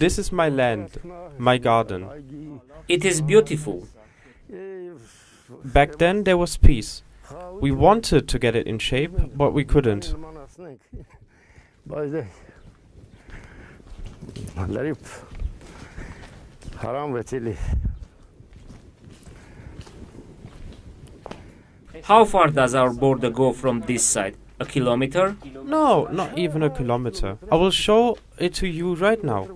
This is my land, my garden. It is beautiful. Back then there was peace. We wanted to get it in shape, but we couldn't. How far does our border go from this side? A kilometer? No, not even a kilometer. I will show it to you right now.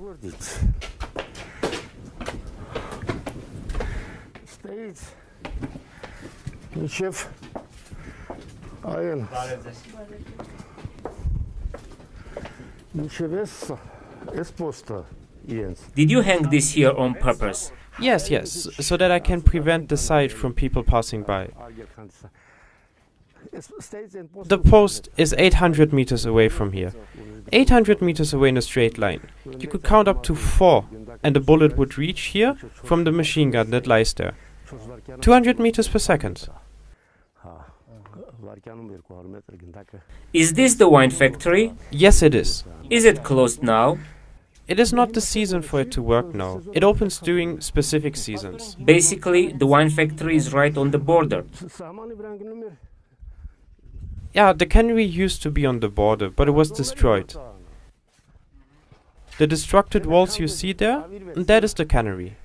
Did you hang this here on purpose? Yes, so that I can prevent the sight from people passing by. The post is 800 meters away from here. 800 meters away in a straight line. You could count up to 4 and the bullet would reach here from the machine gun that lies there. 200 meters per second. Is this the wine factory? Yes, it is. Is it closed now? It is not the season for it to work now. It opens during specific seasons. Basically, the wine factory is right on the border. Yeah, the cannery used to be on the border, but it was destroyed. The destructed walls you see there, that is the cannery.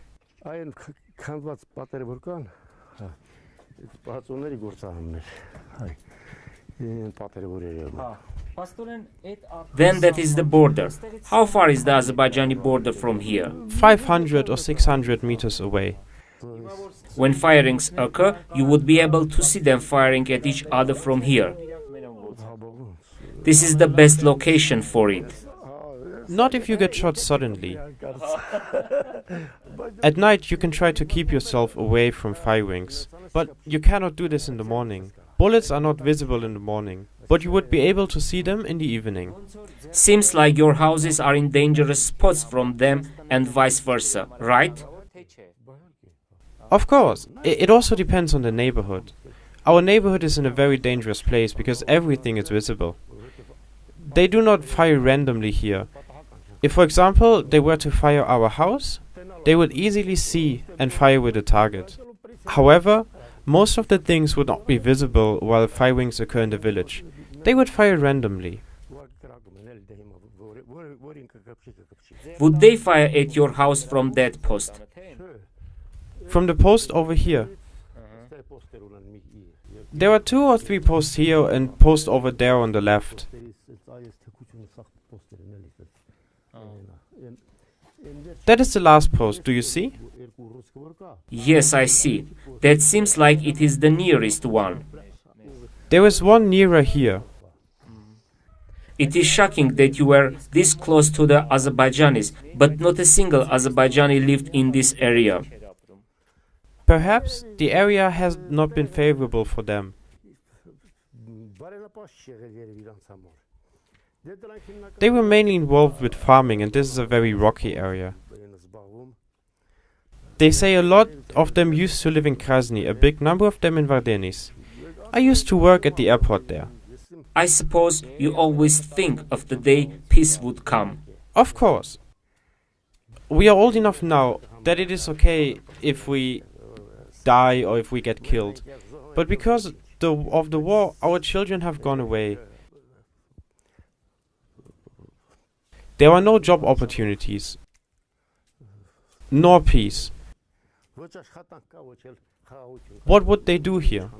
Then that is the border. How far is the Azerbaijani border from here? 500 or 600 meters away. When firings occur, you would be able to see them firing at each other from here. This is the best location for it. Not if you get shot suddenly. At night you can try to keep yourself away from firings, but you cannot do this in the morning. Bullets are not visible in the morning, but you would be able to see them in the evening. Seems like your houses are in dangerous spots from them and vice versa, right? Of course, it also depends on the neighborhood. Our neighborhood is in a very dangerous place because everything is visible. They do not fire randomly here. If, for example, they were to fire our house, they would easily see and fire with a target. However, most of the things would not be visible while firings occur in the village. They would fire randomly. Would they fire at your house from that post? From the post over here. There are 2 or 3 posts here and post over there on the left. That is the last post, do you see? Yes, I see. That seems like it is the nearest one. There is one nearer here. It is shocking that you were this close to the Azerbaijanis, but not a single Azerbaijani lived in this area. Perhaps the area has not been favorable for them. They were mainly involved with farming, and this is a very rocky area. They say a lot of them used to live in Krasny, a big number of them in Vardenis. I used to work at the airport there. I suppose you always think of the day peace would come. Of course. We are old enough now that it is okay if we die or if we get killed. But because of the war, our children have gone away. There are no job opportunities, nor peace. What would they do here?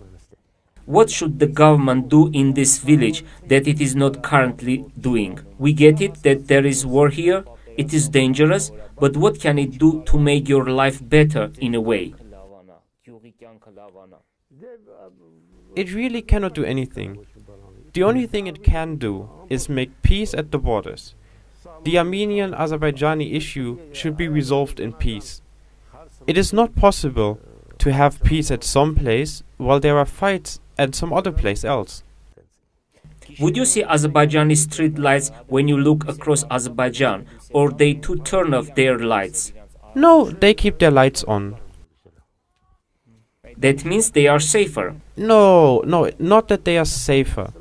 What should the government do in this village that it is not currently doing? We get it that there is war here, it is dangerous, but what can it do to make your life better in a way? It really cannot do anything. The only thing it can do is make peace at the borders. The Armenian-Azerbaijani issue should be resolved in peace. It is not possible to have peace at some place while there are fights at some other place else. Would you see Azerbaijani street lights when you look across Azerbaijan, or they too turn off their lights? No, they keep their lights on. That means they are safer. No, not that they are safer.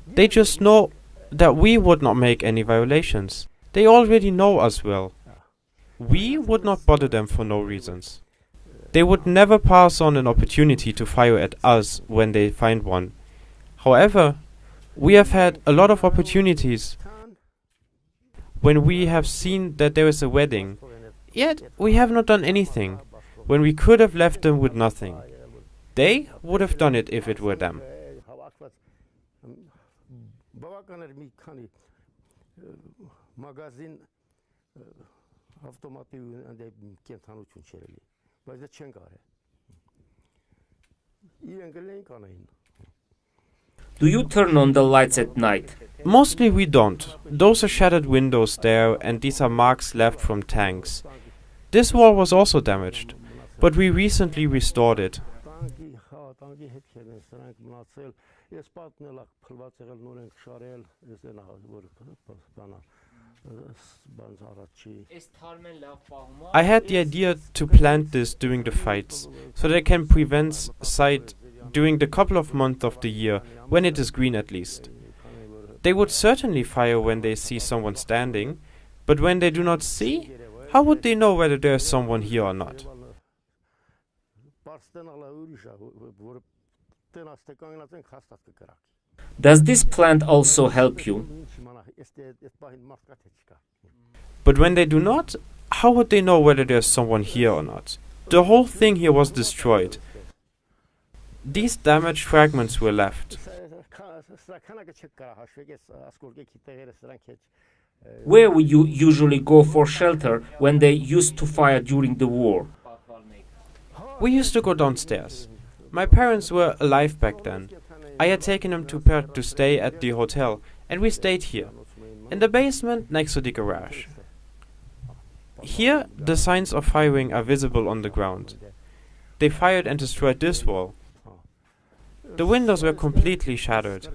They just know that we would not make any violations. They already know us well. We would not bother them for no reasons. They would never pass on an opportunity to fire at us when they find one. However, we have had a lot of opportunities when we have seen that there is a wedding, yet we have not done anything, when we could have left them with nothing. They would have done it if it were them. Do you turn on the lights at night? Mostly we don't. Those are shattered windows there, and these are marks left from tanks. This wall was also damaged, but we recently restored it. I had the idea to plant this during the fights, so that it can prevent sight during the couple of months of the year, when it is green at least. They would certainly fire when they see someone standing, but when they do not see, how would they know whether there is someone here or not? Does this plant also help you? But when they do not, how would they know whether there is someone here or not? The whole thing here was destroyed. These damaged fragments were left. Where would you usually go for shelter when they used to fire during the war? We used to go downstairs. My parents were alive back then. I had taken them to stay at the hotel, and we stayed here, in the basement next to the garage. Here, the signs of firing are visible on the ground. They fired and destroyed this wall. The windows were completely shattered.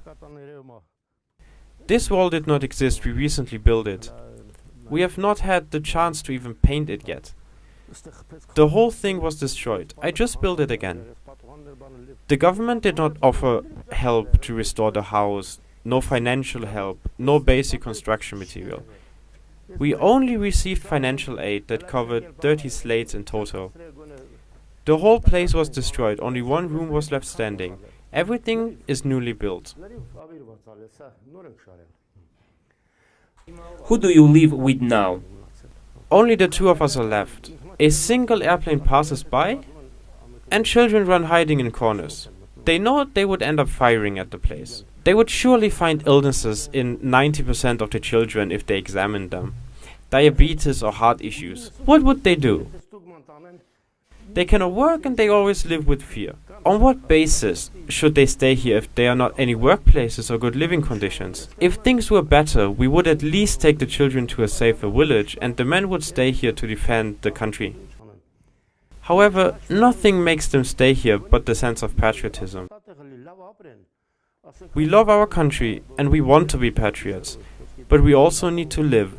This wall did not exist, we recently built it. We have not had the chance to even paint it yet. The whole thing was destroyed. I just built it again. The government did not offer help to restore the house, no financial help, no basic construction material. We only received financial aid that covered 30 slates in total. The whole place was destroyed, only one room was left standing. Everything is newly built. Who do you live with now? Only the two of us are left. A single airplane passes by, and children run hiding in corners. They know they would end up firing at the place. They would surely find illnesses in 90% of the children if they examined them. Diabetes or heart issues. What would they do? They cannot work and they always live with fear. On what basis should they stay here if there are not any workplaces or good living conditions? If things were better, we would at least take the children to a safer village and the men would stay here to defend the country. However, nothing makes them stay here but the sense of patriotism. We love our country and we want to be patriots, but we also need to live.